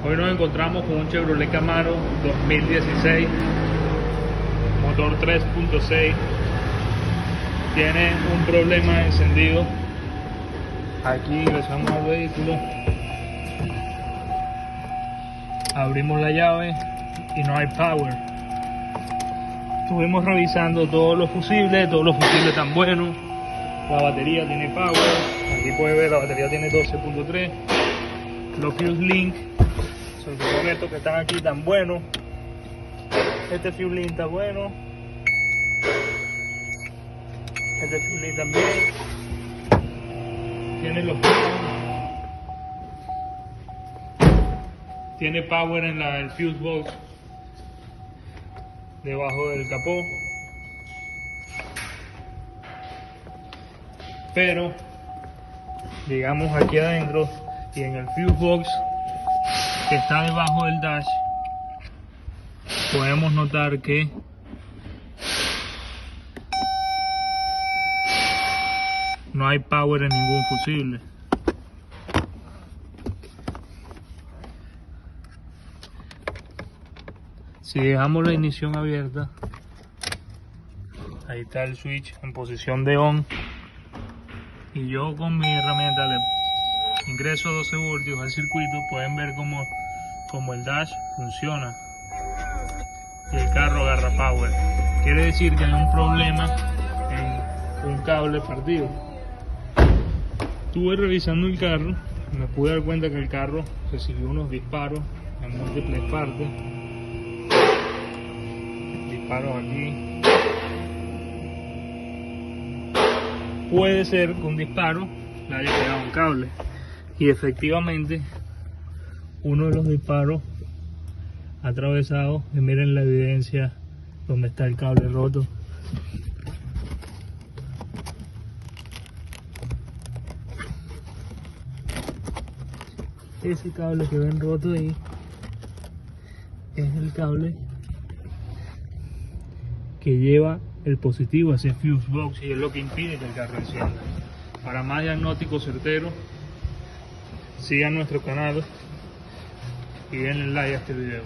Hoy nos encontramos con un Chevrolet Camaro 2016, motor 3.6. Tiene un problema de encendido. Aquí ingresamos al vehículo, abrimos la llave y no hay power. Estuvimos revisando todos los fusibles están buenos. La batería tiene power, aquí puede ver, la batería tiene 12.3. Los fuse link, sobre todo estos que están aquí, tan buenos. Este fuse link está bueno, este fuse link también. Tiene los tiene power en el fuse box debajo del capó, pero digamos aquí adentro y en el fuse box que está debajo del dash podemos notar que no hay power en ningún fusible. Si dejamos la ignición abierta, ahí está el switch en posición de on, y yo con mi herramienta le ingreso 12 voltios al circuito, pueden ver cómo el dash funciona y el carro agarra power. Quiere decir que hay un problema en un cable partido. Estuve revisando el carro, me pude dar cuenta que el carro recibió unos disparos en múltiples partes. Disparos aquí. Puede ser que un disparo le haya pegado un cable, y efectivamente uno de los disparos ha atravesado, y miren la evidencia donde está el cable roto. Ese cable que ven roto ahí es el cable que lleva el positivo a ese fuse box y es lo que impide que el carro encienda. Para más diagnóstico certero, sigan nuestro canal y denle like a este video.